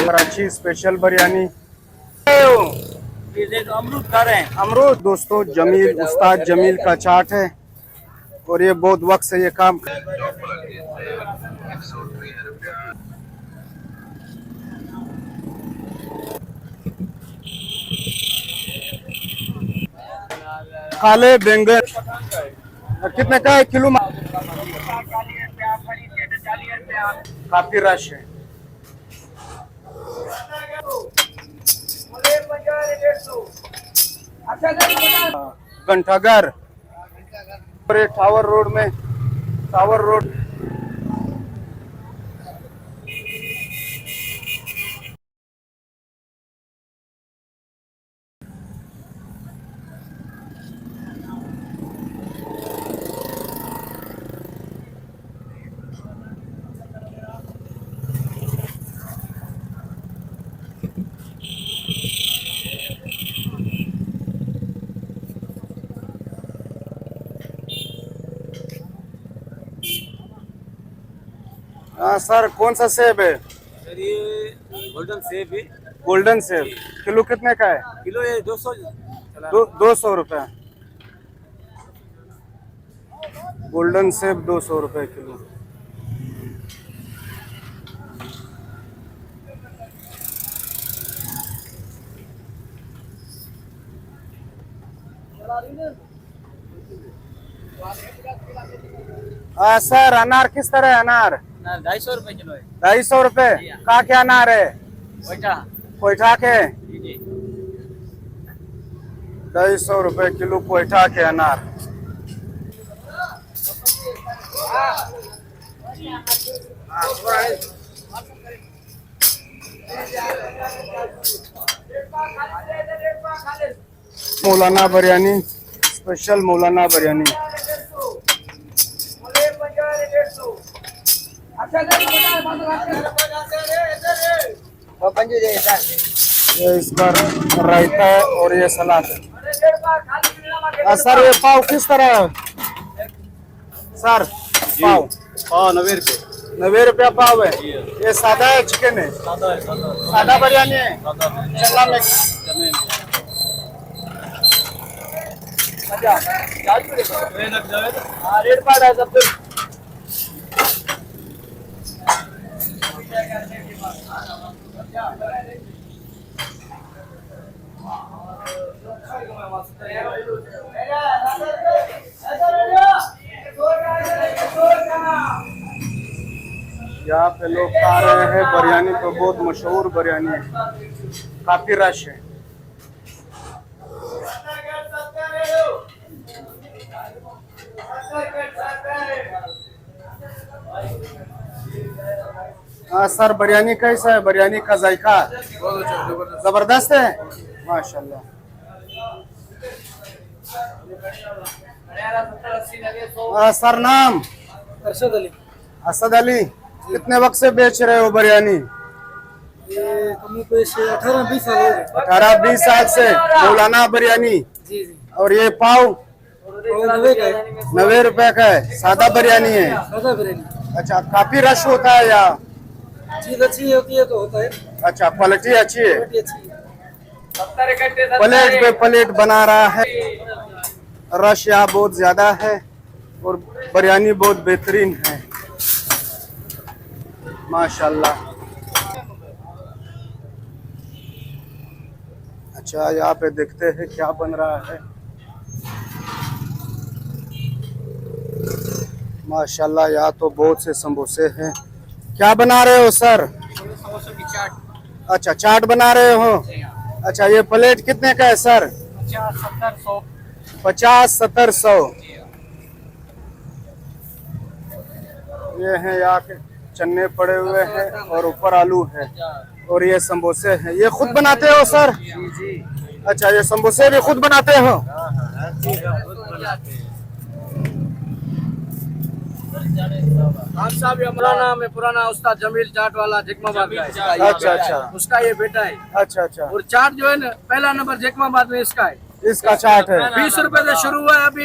Karachi special biryani. अमरूद खा रहे हैं। अमरूद दोस्तों जमील उस्ताद जमील का चाट है और ये बहुत वक्त से ये काम काले बैंगन कितने का है किलो? काफी रश है। घंटाघर टावर रोड में टावर रोड हाँ सर कौन सा सेब है? सर ये गोल्डन सेब है। गोल्डन सेब किलो कितने का है? किलो ये 200 200 रुपए। गोल्डन सेब 200 रुपए किलो। हाँ सर अनार किस तरह है? अनार 250 रुपए किलो है। 250 रुपए का क्या अनार है? कोयटा। कोयठा के जी 250 रुपए किलो कोयठा के अनार। मौलाना बिरयानी स्पेशल मौलाना बिरयानी। ये इसका रायता है और ये सलाद है। सर ये पाव किस तरह है? सर पाव 90 रुपए। 90 रुपया पाव है। ये सादा है चिकन है? सादा बिरयानी है। चला में रेट पार्ट है सब। यहाँ पे लोग खा रहे हैं बिरयानी, तो बहुत मशहूर बिरयानी है, काफी रश है। हाँ सर बिरयानी कैसा है? बिरयानी का जायका जबरदस्त है माशाल्लाह। सर नाम? अरशद अली। असद अली कितने वक्त से बेच रहे हो बिरयानी? ये 18-20 साल हो गए। 18-20 साल से मौलाना बिरयानी। जी। और ये पाव 90 रुपए का है। सादा बिरयानी है? सादा बिरयानी। अच्छा काफी रश होता है यहाँ? चीज अच्छी होती है तो होता है। अच्छा क्वालिटी अच्छी है। अच्छी। प्लेट पे प्लेट बना रहा है। रश यहाँ बहुत ज्यादा है और बिरयानी बहुत बेहतरीन है माशाल्लाह। अच्छा यहाँ पे देखते हैं क्या बन रहा है। माशाल्लाह यहाँ तो बहुत से समोसे हैं। क्या बना रहे हो सर? समोसे की चाट। अच्छा चाट बना रहे हो। अच्छा ये प्लेट कितने का है सर? 50-70-100। 50-70-100। ये हैं यहाँ के चने पड़े हुए हैं और ऊपर आलू है और ये समोसे हैं। ये खुद बनाते हो सर? जी। अच्छा ये समोसे भी खुद बनाते हो? खान साहब ये हमारा नाम है पुराना उस्ताद जमील चाट वाला जैकमाबाद का। अच्छा अच्छा उसका ये बेटा है। अच्छा अच्छा। और चाट जो है ना पहला नंबर जैकमाबाद में इसका है। इसका चाट है 20 रुपए से शुरू हुआ है अभी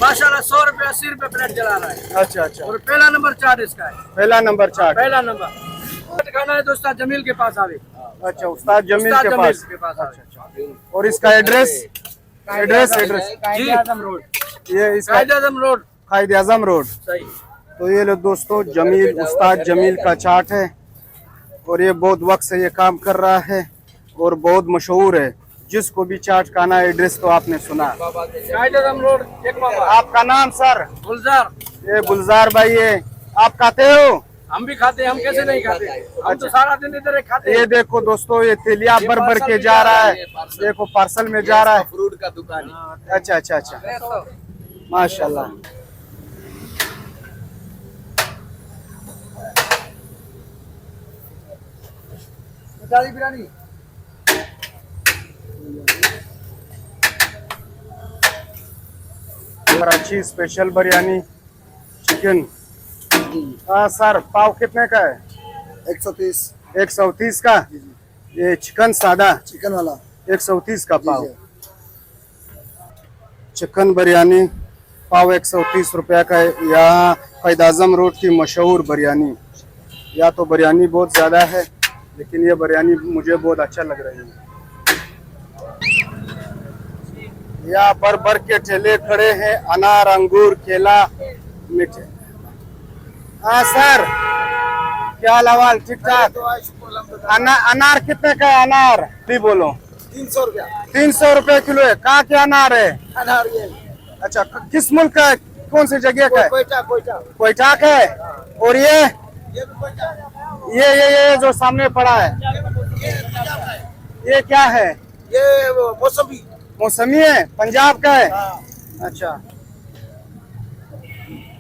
माशाल्लाह 100 रुपए 80 रुपए प्लेट चला रहा है। अच्छा अच्छा। और पहला नंबर चाट इसका है। पहला नंबर चाट। पहला नंबर खाना है तो उस्ताद जमील के पास आवे। अच्छा, उस्ताद जमील उस्ताद के पास। के पास आवे। और इसका एड्रेस एड्रेस जी रोड, ये इसका कायद आजम रोड। कायद आजम रोड। सही। तो ये लो दोस्तों, जमील उस्ताद जमील का चाट है और ये बहुत वक्त से ये काम कर रहा है और बहुत मशहूर है। जिसको भी चाट खाना, एड्रेस तो आपने सुना। कायद आजम रोड जगमाबाद। आपका नाम सर? गुलजार। ये गुलजार भाई है। आप खाते हो? हम भी खाते हैं, हम कैसे नहीं खाते, हम तो सारा दिन इधर खाते हैं। ये देखो दोस्तों, ये तेलिया भर भर के जा रहा है। देखो पार्सल में जा रहा है। फ्रूट का दुकान है। अच्छा अच्छा अच्छा, माशाल्लाह। Biryani Karachi special biryani chicken. हाँ सर, पाव कितने का है? 130। 130 का। ये चिकन सादा चिकन वाला 130 का पाव। चिकन बिरयानी पाव 130 रुपया का है। यहाँ कायद आजम रोड की मशहूर बिरयानी। या तो बिरयानी बहुत ज़्यादा है, लेकिन ये बिरयानी मुझे बहुत अच्छा लग रही है। यहाँ पर भर के ठेले खड़े हैं, अनार, अंगूर, केला, मीठे। हाँ सर, क्या हाल हवाल? ठीक ठाक। अनार कितने का है? अनार भी बोलो। 300 रुपया 300 रुपए किलो है। कहाँ के अनार है? अनार ये अच्छा, किस मुल्क का है? कौन सी जगह का है? कोयटा कोयटा कोयटा का है। और ये ये भी कोयटा ये जो सामने पड़ा है, ये क्या है? ये मौसमी मौसमी है, पंजाब का है। अच्छा,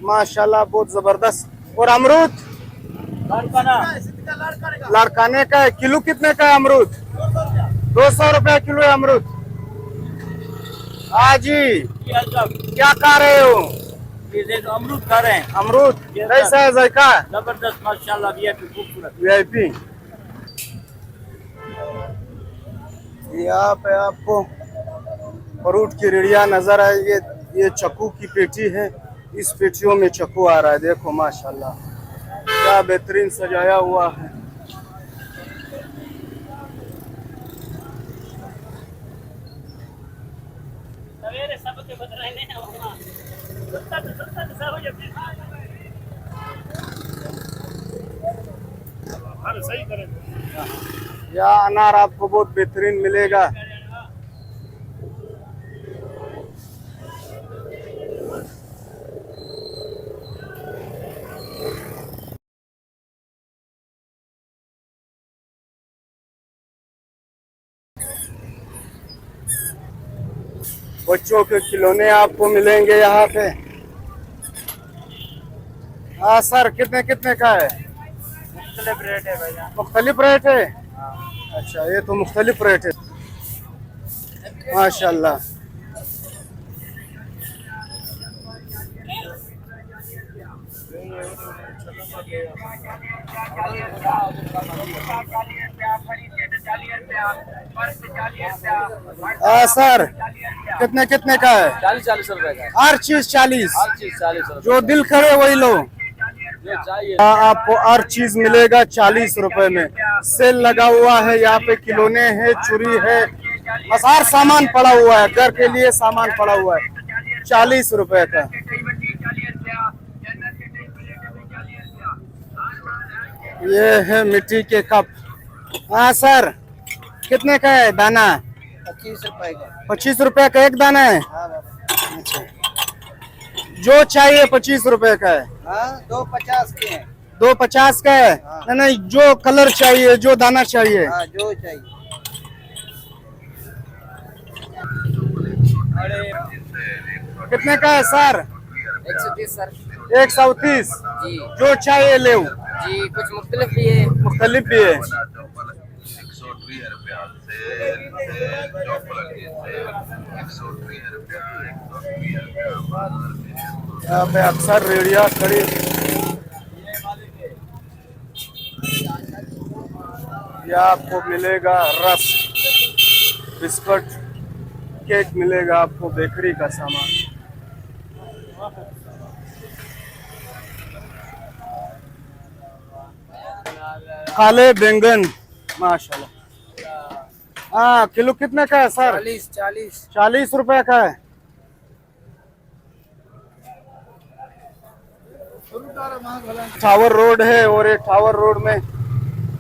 माशाल्लाह, बहुत जबरदस्त। और अमरूद लाड़काने का है। किलो कितने का है अमरूद? 200 रुपया किलो है अमरूद। हाँ जी, क्या खा रहे हो? अमरूद खा रहे हैं। अमरूद कैसा है जायका? जबरदस्त माशाल्लाह, वीआईपी खूबसूरत। वीआईपी। यहाँ पे आपको फ्रूट की रेड़िया नजर आए। ये चक्कू की पेटी है। इस पेटियों में चक्कू आ रहा है। देखो माशाल्लाह, क्या बेहतरीन सजाया हुआ है। यहाँ अनार आपको बहुत बेहतरीन मिलेगा। बच्चों के खिलौने आपको मिलेंगे यहाँ पे। हाँ सर, कितने कितने का है? मुख्तलिफ रेट है भैया। मुख्तलिफ रेट है। अच्छा, ये तो मुख्तलिफ रेट है माशाल्लाह। हाँ सर, कितने कितने का है? 40-40 रुपए का। हर चीज 40। हर चीज 40 रुपए। जो दिल करे वही लो। जो चाहिए आपको हर चीज मिलेगा 40 रुपए में। सेल लगा हुआ है यहाँ पे। खिलौने है, चूड़ी है, बस हर सामान पड़ा हुआ है। घर के लिए सामान पड़ा हुआ है 40 रुपए का। ये है मिट्टी के कप। हाँ सर, कितने का है दाना? 25 रुपए का। 25 रुपए का एक दाना है। अच्छा, जो चाहिए 25 रुपए का है। हाँ 250 के हैं। 250 का है। नहीं नहीं, जो कलर चाहिए, जो दाना चाहिए। हाँ जो चाहिए। कितने का है सर? 130 सर। 130। जी जो चाहिए ले। जी, कुछ मुख्तलिफ भी है। मुख्तलिफ भी है। यहाँ पे अक्सर रेड़िया खड़ी। यहाँ आपको मिलेगा रस, बिस्कुट, केक मिलेगा आपको, बेकरी का सामान। काले बैंगन माशाल्लाह। हाँ, किलो कितने का है सर? 40 40 रुपए का है। टावर रोड है और ये टावर रोड में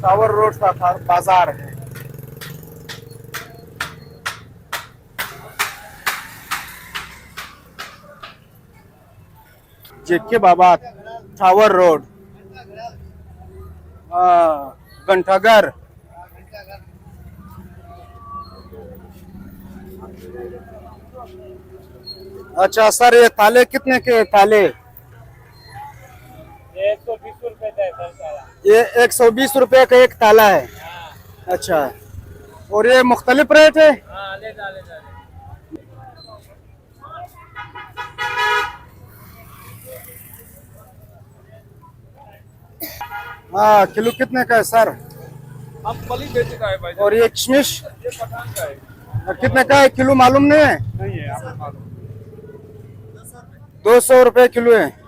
टावर रोड का बाजार है। जेके बाबा टावर रोड, घंटाघर। अच्छा सर, ये ताले कितने के ताले? 120 रुपए का है सर सारा। ये 120 रुपए का एक ताला है। अच्छा, और ये मुख्तलिफ रेट है? हाँ, ले जा। हाँ, किलो कितने का है सर? हम पली बेचे का है भाई। और ये किशमिश ये पठान का है। कितने का है? किलो मालूम नहीं है? नहीं है, आपको मालूम। 200 रुपए किलो है।